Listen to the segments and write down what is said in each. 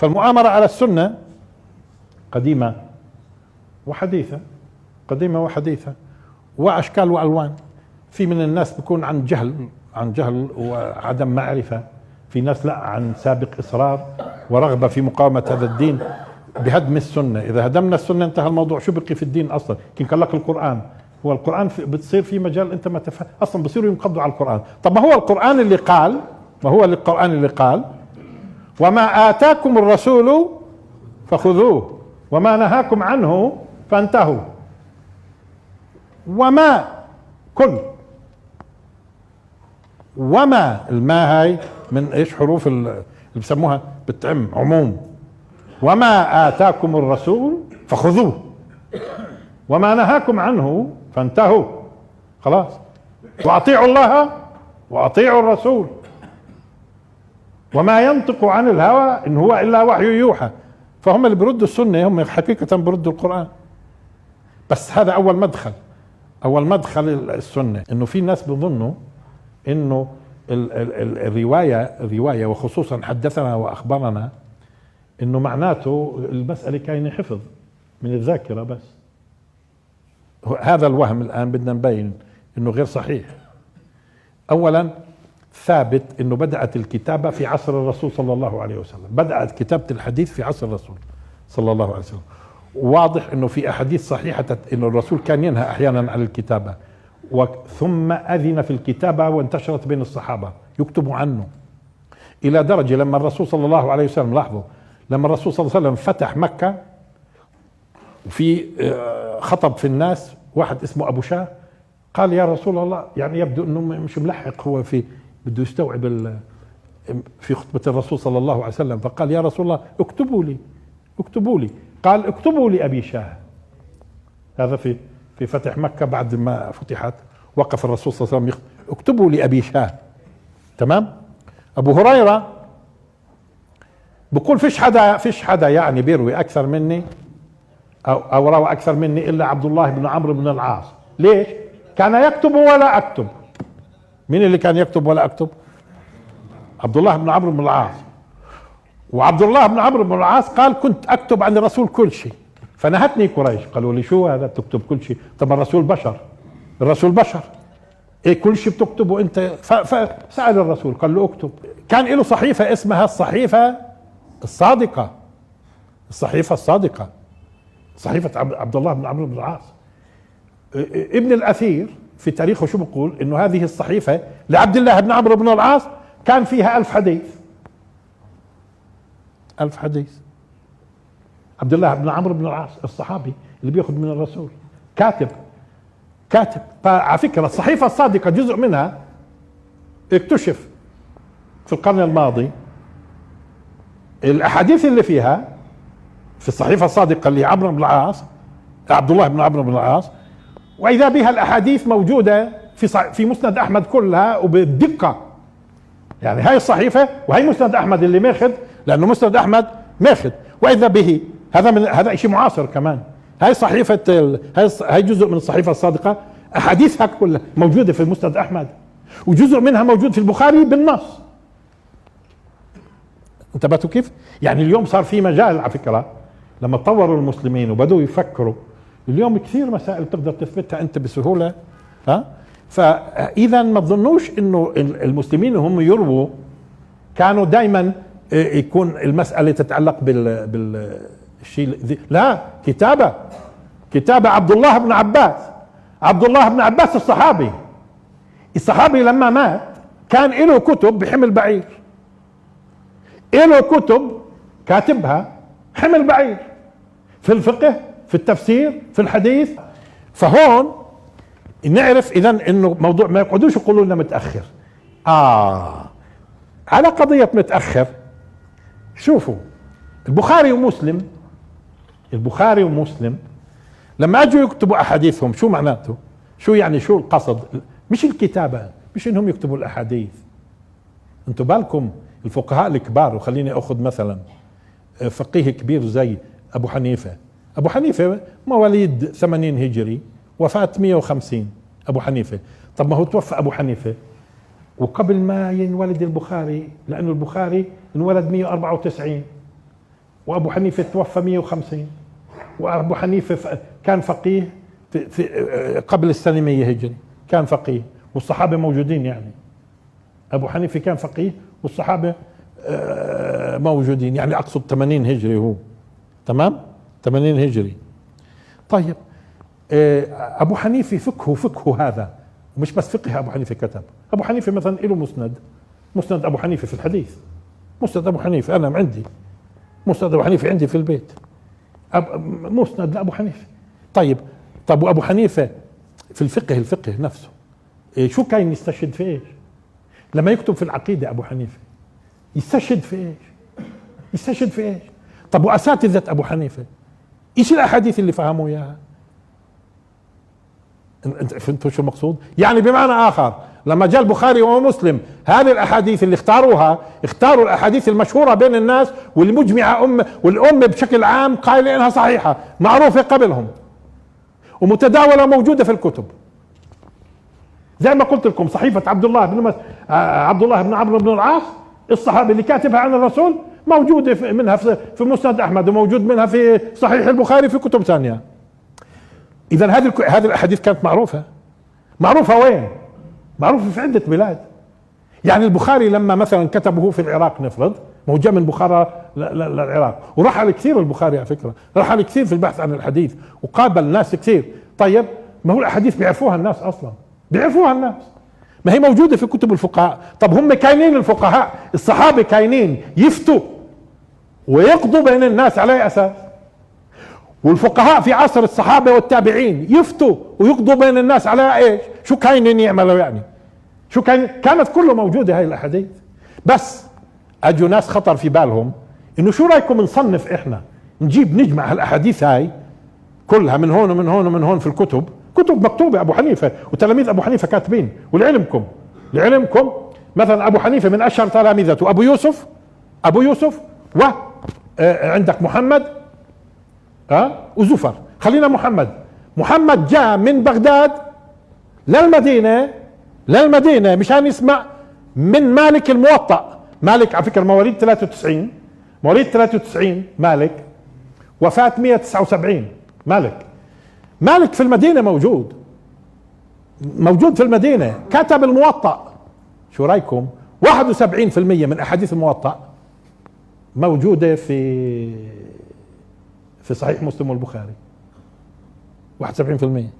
فالمؤامرة على السنة قديمة وحديثة، قديمة وحديثة وأشكال وألوان. في من الناس بيكون عن جهل وعدم معرفة، في ناس لا عن سابق إصرار ورغبة في مقاومة هذا الدين بهدم السنة. إذا هدمنا السنة انتهى الموضوع، شو بقي في الدين أصلا؟ كان قال لك القرآن، هو القرآن بتصير في مجال أنت ما تفهم أصلا، بصيروا ينقضوا على القرآن. طب ما هو القرآن اللي قال، ما هو القرآن اللي قال وما آتاكم الرسول فخذوه وما نهاكم عنه فانتهوا. وما كل وما الماء هاي من ايش؟ حروف اللي بسموها بتعم عموم. وما آتاكم الرسول فخذوه وما نهاكم عنه فانتهوا. خلاص. واطيعوا الله واطيعوا الرسول وما ينطق عن الهوى ان هو الا وحي يوحى. فهم اللي بيردوا السنة هم حقيقة بيردوا القرآن. بس هذا اول مدخل، اول مدخل السنة. انه في ناس بيظنوا انه الرواية وخصوصا حدثنا واخبرنا انه معناته المسألة كاينة حفظ من الذاكرة بس. هذا الوهم الان بدنا نبين انه غير صحيح. اولا ثابت انه بدأت الكتابة في عصر الرسول صلى الله عليه وسلم، بدأت كتابة الحديث في عصر الرسول صلى الله عليه وسلم. واضح انه في احاديث صحيحة انه الرسول كان ينهى احيانا عن الكتابة، ثم اذن في الكتابة وانتشرت بين الصحابة يكتبوا عنه، الى درجة لما الرسول صلى الله عليه وسلم، لاحظوا لما الرسول صلى الله عليه وسلم فتح مكة وفي خطب في الناس واحد اسمه ابو شاه، قال يا رسول الله، يعني يبدو انه مش ملحق، هو في بده يستوعب في خطبة الرسول صلى الله عليه وسلم، فقال يا رسول الله اكتبوا لي اكتبوا لي. قال اكتبوا لأبي شاه. هذا في فتح مكة بعد ما فتحت وقف الرسول صلى الله عليه وسلم اكتبوا لأبي شاه. تمام. ابو هريرة بقول فيش حدا يعني بيروي اكثر مني او روى اكثر مني الا عبد الله بن عمرو بن العاص. ليش؟ كان يكتب ولا اكتب. مين اللي كان يكتب ولا اكتب؟ عبد الله بن عمرو بن العاص. وعبد الله بن عمرو بن العاص قال كنت اكتب عن الرسول كل شيء، فنهتني قريش، قالوا لي شو هذا تكتب كل شيء؟ طب الرسول بشر، الرسول بشر، ايه كل شيء بتكتبه انت؟ فسأل الرسول قال له اكتب. كان له صحيفة اسمها الصحيفة الصادقة، الصحيفة الصادقة، صحيفة عبد الله بن عمرو بن العاص. ابن الأثير في تاريخه شو بقول؟ انه هذه الصحيفة لعبد الله بن عمرو بن العاص كان فيها 1000 حديث. 1000 حديث. عبد الله بن عمرو بن العاص الصحابي اللي بياخذ من الرسول كاتب. فعلى فكرة الصحيفة الصادقة جزء منها اكتشف في القرن الماضي. الاحاديث اللي فيها في الصحيفة الصادقة اللي عمرو بن العاص، عبد الله بن عمرو بن العاص، واذا بها الاحاديث موجودة في مسند احمد كلها وبالدقة. يعني هاي الصحيفة وهي مسند احمد اللي ماخذ، لانه مسند احمد ماخذ، واذا به هذا شيء معاصر كمان. هاي صحيفة هاي جزء من الصحيفة الصادقة، احاديثها كلها موجودة في مسند احمد، وجزء منها موجود في البخاري بالنص. انتبهتوا كيف؟ يعني اليوم صار في مجال على فكرة لما تطوروا المسلمين وبدوا يفكروا، اليوم كثير مسائل تقدر تثبتها انت بسهولة. فاذا ما تظنوش انه المسلمين هم يرووا كانوا دائما يكون المسألة تتعلق بالشيء. لا، كتابة عبد الله بن عباس. عبد الله بن عباس الصحابي لما مات كان له كتب بحمل بعير، له كتب كاتبها حمل بعير في الفقه، في التفسير، في الحديث. فهون نعرف اذا انه موضوع ما يقعدوش يقولوا لنا متأخر. على قضية متأخر، شوفوا البخاري ومسلم لما اجوا يكتبوا احاديثهم شو معناته؟ شو يعني؟ شو القصد؟ مش الكتابة، مش انهم يكتبوا الاحاديث. انتوا بالكم الفقهاء الكبار، وخليني اخذ مثلا فقيه كبير زي ابو حنيفة مواليد 80 هجري، وفاة 150 ابو حنيفة. طب ما هو توفى ابو حنيفة وقبل ما ينولد البخاري، لانه البخاري انولد 194، وأبو حنيفة توفى 150، وأبو حنيفة كان فقيه في قبل السنة 100 هجري، كان فقيه والصحابة موجودين. يعني أبو حنيفة كان فقيه والصحابة موجودين، يعني أقصد 80 هجري هو، تمام، 80 هجري. طيب أبو حنيفة فقهه هذا، ومش بس فقه أبو حنيفة كتب. أبو حنيفة مثلا له مسند أبو حنيفة في الحديث، مسند أبو حنيفة أنا عندي مسند أبو حنيفة عندي في البيت، مسند لأبو حنيفة. طب وأبو حنيفة في الفقه نفسه شو كان يستشهد في ايش؟ لما يكتب في العقيدة أبو حنيفة يستشهد في ايش؟ طب وأساتذة أبو حنيفة ايش الأحاديث اللي فهموا اياها؟ انت فهمتوا شو المقصود؟ يعني بمعنى آخر لما جاء البخاري ومسلم هذه الأحاديث اللي اختاروا الأحاديث المشهورة بين الناس والمجمعة والأمة بشكل عام قائلة إنها صحيحة، معروفة قبلهم ومتداولة موجودة في الكتب. زي ما قلت لكم صحيفة عبد الله بن عمرو بن العاص الصحابي اللي كاتبها عن الرسول موجودة منها في مسند أحمد، وموجود منها في صحيح البخاري في كتب ثانية. إذا هذه الأحاديث كانت معروفة وين؟ معروفة في عدة بلاد. يعني البخاري لما مثلا كتبه في العراق نفرض، ما هو جاء من بخارى للعراق، ورحل كثير البخاري على فكرة، رحل كثير في البحث عن الحديث وقابل ناس كثير. طيب ما هو الأحاديث بيعرفوها الناس أصلا، ما هي موجودة في كتب الفقهاء. طب هم كاينين الفقهاء الصحابة كاينين يفتوا ويقضوا بين الناس على أساس، والفقهاء في عصر الصحابة والتابعين يفتوا ويقضوا بين الناس على ايش؟ شو كاينين يعملوا؟ يعني شو كانت كله موجودة هاي الأحاديث. بس اجوا ناس خطر في بالهم انه شو رايكم نصنف احنا، نجمع هالاحاديث هاي كلها من هون ومن هون ومن هون في كتب مكتوبة أبو حنيفة وتلاميذ أبو حنيفة كاتبين. ولعلمكم مثلا أبو حنيفة من أشهر تلاميذته أبو يوسف وعندك محمد وزفر. خلينا محمد جاء من بغداد للمدينة مشان يسمع من مالك الموطأ. مالك على فكرة مواليد 93 مالك، وفاة 179. مالك في المدينة موجود في المدينة، كتب الموطأ. شو رأيكم 71% من أحاديث الموطأ موجودة في صحيح مسلم والبخاري، 71%.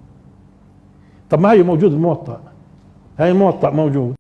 طب ما هي موجود الموطأ، هاي الموطأ موجود.